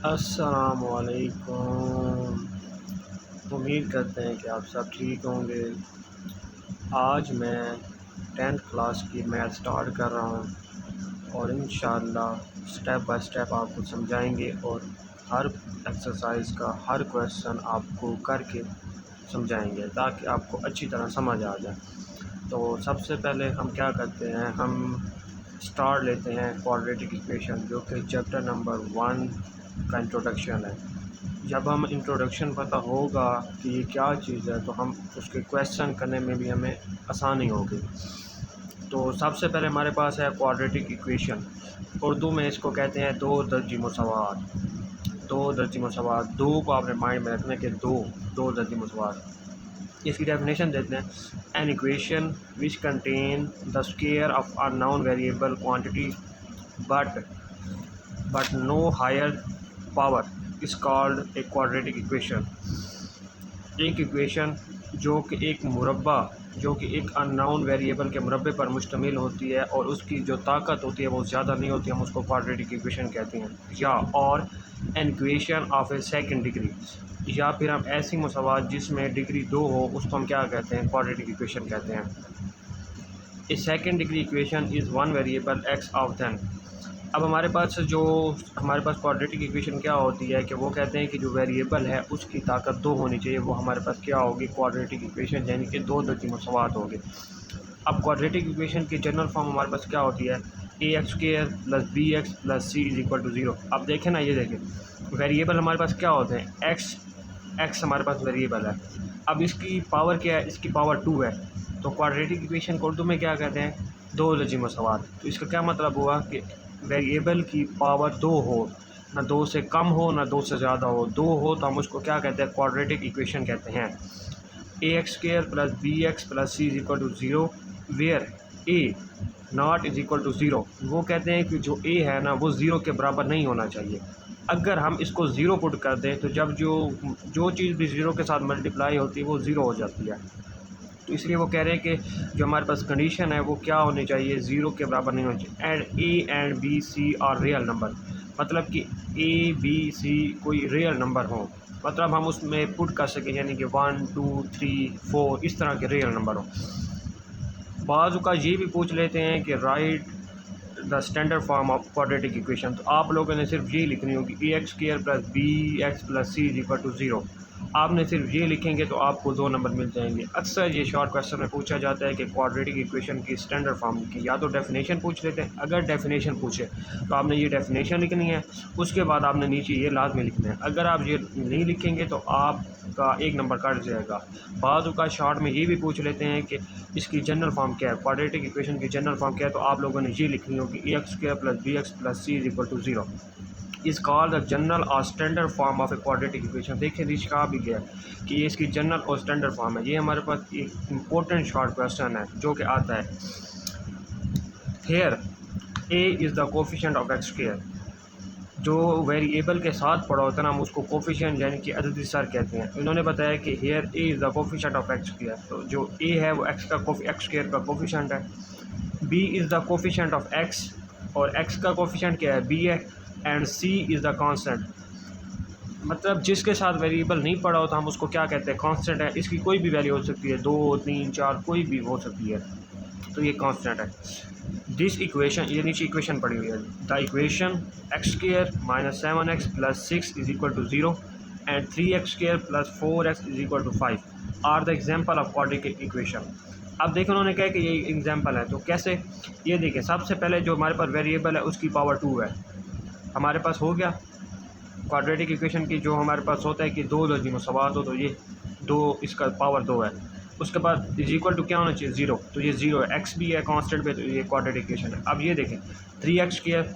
अस्सलामुअलैकुम। उम्मीद करते हैं कि आप सब ठीक होंगे। आज मैं 10th क्लास की मैथ स्टार्ट कर रहा हूँ और इंशाअल्लाह स्टेप बाय स्टेप आपको समझाएंगे और हर एक्सरसाइज का हर क्वेश्चन आपको करके समझाएंगे ताकि आपको अच्छी तरह समझ आ जाए। तो सबसे पहले हम क्या करते हैं, हम स्टार्ट लेते हैं क्वाड्रेटिक इक्वेशन, जो कि चैप्टर नंबर 1 का इंट्रोडक्शन है। जब हम इंट्रोडक्शन पता होगा कि ये क्या चीज़ है तो हम उसके क्वेश्चन करने में भी हमें आसानी होगी। तो सबसे पहले हमारे पास है क्वाड्रेटिक इक्वेशन। उर्दू में इसको कहते हैं दो दर्जी मुसावात। दो दर्जी मुसावात, दो को आपने माइंड में रखना कि दो दर्जी मुसावात। इसकी डेफिनेशन देते हैं, an equation which contain the square of unknown variable quantity but no higher power is called a quadratic equation. एक इक्वेशन जो कि एक मुरब्बा, जो कि एक अननोन वेरिएबल के मुरब्बे पर मुश्तमिल होती है और उसकी जो ताकत होती है वो ज़्यादा नहीं होती, हम उसको क्वाड्रेटिक इक्वेशन कहते हैं। या और an equation of A second degree, या फिर हम ऐसी मुसावात जिसमें डिग्री 2 हो उसको हम क्या कहते हैं, क्वाड्रेटिक इक्वेशन कहते हैं। A second degree equation is one variable x of then. अब हमारे पास क्वाड्रेटिक इक्वेशन क्या होती है कि वो कहते हैं कि जो वेरिएबल है उसकी ताकत 2 होनी चाहिए, वो हमारे पास क्या होगी, क्वाड्रेटिक इक्वेशन, यानी कि दो दर्जी मुसावात होगी। अब क्वाड्रेटिक इक्वेशन की जनरल फॉर्म हमारे पास क्या होती है, a x square plus b x plus c is equal to 0। अब देखें ना, ये देखें वेरिएबल हमारे पास क्या होते हैं, एक्स हमारे पास वेरिएबल है। अब इसकी पावर क्या है, इसकी पावर 2 है। तो क्वाड्रेटिक इक्वेशन को उर्दू में क्या कहते हैं, दो दर्जी मुसावात। तो इसका क्या मतलब हुआ कि वेरिएबल की पावर 2 हो, ना 2 से कम हो ना 2 से ज़्यादा हो, 2 हो तो हम उसको क्या कहते हैं, क्वाड्रेटिक इक्वेशन कहते हैं। A x square plus b x plus c is equal to 0 where a not is equal to 0। वो कहते हैं कि जो ए है ना वो 0 के बराबर नहीं होना चाहिए। अगर हम इसको 0 पुट कर दें तो जब जो चीज़ भी 0 के साथ मल्टीप्लाई होती है वो 0 हो जाती है। तो इसलिए वो कह रहे हैं कि जो हमारे पास कंडीशन है वो क्या होनी चाहिए, 0 के बराबर नहीं होनी चाहिए। And a and b c are real number, मतलब कि ए बी सी कोई रियल नंबर हो, मतलब हम उसमें पुट कर सकें, यानी कि 1 2 3 4 इस तरह के रियल नंबर हो। बाज़ का ये भी पूछ लेते हैं कि write the standard form of quadratic equation. तो आप लोगों ने सिर्फ ये लिखनी होगी, a x square plus b x plus c is equal to 0। आपने सिर्फ ये लिखेंगे तो आपको 2 नंबर मिल जाएंगे। अक्सर ये शॉर्ट क्वेश्चन में पूछा जाता है कि क्वाड्रेटिक इक्वेशन की स्टैंडर्ड फॉर्म की, या तो डेफिनेशन पूछ लेते हैं। अगर डेफिनेशन पूछे तो आपने ये डेफिनेशन लिखनी है, उसके बाद आपने नीचे ये लाजमी लिखना है। अगर आप ये नहीं लिखेंगे तो आपका 1 नंबर कट जाएगा। बाज़ का शॉर्ट में ये भी पूछ लेते हैं कि इसकी जनरल फॉर्म क्या है, क्वाड्रेटिक इक्वेशन की जनरल फॉर्म क्या है, तो आप लोगों ने ये लिखनी होगी, a x square plus b x plus c is equal to 0 is called the general और standard form of a quadratic equation. देखिए रीच कहा भी गया कि ये इसकी जनरल और स्टैंडर्ड फॉर्म है। ये हमारे पास एक इम्पोर्टेंट शॉर्ट क्वेश्चन है जो कि आता है, here a is the coefficient of x square. जो वेरिएबल के साथ पड़ा होता है ना हम उसको कोफिशिएंट यानी कि अददी सर कहते हैं। इन्होंने बताया कि here a is the coefficient of x square, तो जो ए है वो एक्स स्क्वायर का कोफिशिएंट है। B is the coefficient of x, और एक्स का कोफिशिएंट क्या है, बी है। And c is the constant, मतलब जिसके साथ वेरिएबल नहीं पड़ा हो तो हम उसको क्या कहते हैं, कांस्टेंट है। इसकी कोई भी वैल्यू हो सकती है, 2 3 4 कोई भी हो सकती है, तो ये कांस्टेंट है। दिस इक्वेशन, ये नीचे इक्वेशन पड़ी हुई है, the equation x square minus 7x plus 6 is equal to 0 and 3x square plus 4x is equal to 5 are the example of quadratic equation. अब देखो उन्होंने कहा कि ये एग्जाम्पल है, तो कैसे, ये देखें सबसे पहले जो हमारे पास वेरिएबल है उसकी पावर 2 है। हमारे पास हो गया क्वाड्रेटिक इक्वेशन की, जो हमारे पास होता है कि दो दर्जी मुसावात हो, तो ये 2 इसका पावर 2 है। उसके बाद इज इक्वल टू क्या होना चाहिए, 0, तो ये 0 है। एक्स भी है कांस्टेंट पे, तो ये क्वाड्रेटिक इक्वेशन है। अब ये देखें 3x स्क्वायर,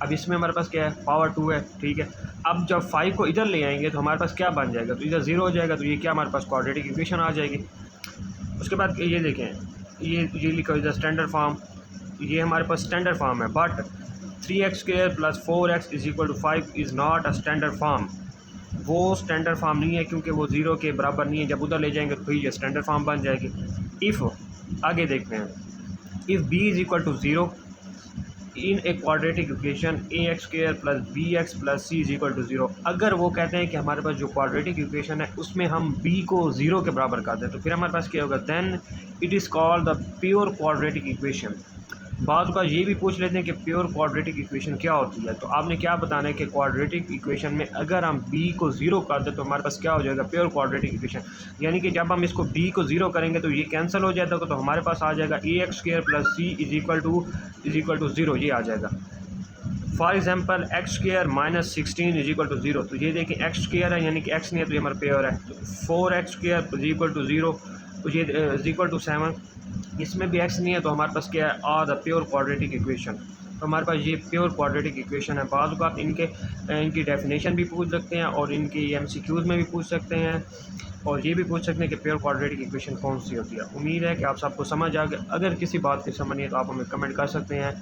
अब इसमें हमारे पास क्या है, पावर 2 है, ठीक है। अब जब 5 को इधर ले आएंगे तो हमारे पास क्या बन जाएगा, तो इधर 0 हो जाएगा, तो ये क्या हमारे पास क्वाड्रेटिक इक्वेशन आ जाएगी। उसके बाद ये देखें, ये लिखा इधर स्टैंडर्ड फॉर्म, ये हमारे पास स्टैंडर्ड फॉर्म है, but 3x square plus 4x is equal to 5 is not a standard form. वो स्टैंडर्ड फॉर्म नहीं है क्योंकि वो 0 के बराबर नहीं है। जब उधर ले जाएंगे तो फिर ये स्टैंडर्ड फॉर्म बन जाएगी। इफ़, आगे देखते हैं, if b is equal to 0 in a quadratic equation a x square plus b x plus c is equal to zero. अगर वो कहते हैं कि हमारे पास जो क्वाड्रेटिक इक्वेशन है उसमें हम बी को ज़ीरो के बराबर कर दें तो फिर हमारे पास क्या होगा, then it is called the pure quadratic equation. बाज़ का ये भी पूछ लेते हैं कि प्योर क्वाड्रेटिक इक्वेशन क्या होती है, तो आपने क्या बताना है कि क्वाड्रेटिक इक्वेशन में अगर हम b को ज़ीरो कर दें तो हमारे पास क्या हो जाएगा, प्योर क्वाड्रेटिक इक्वेशन। यानी कि जब हम इसको b को ज़ीरो करेंगे तो ये कैंसिल हो जाएगा, तो हमारे पास आ जाएगा a x square plus c is equal to zero, ये आ जाएगा। For example x square minus 16 is equal to zero, तो ये देखिए एक्स स्क्वायर है यानी कि एक्स नहीं है तो ये हमारा प्योर है, तो 4x square is equal to zero, तो ये इज इक्वल टू 7, इसमें भी एक्स नहीं है तो हमारे पास क्या है, are the pure quadratic equation. तो हमारे पास ये प्योर क्वाड्रेटिक इक्वेशन है। बाज़ बात इनकी डेफिनेशन भी पूछ सकते हैं और इनकी MCQs में भी पूछ सकते हैं और ये भी पूछ सकते हैं कि प्योर क्वाड्रेटिक इक्वेशन कौन सी होती है। उम्मीद है कि आप सबको समझ आ गया। अगर किसी बात की समझ नहीं है तो आप हमें कमेंट कर सकते हैं,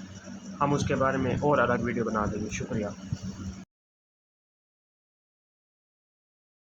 हम उसके बारे में और अलग वीडियो बना देंगे। शुक्रिया।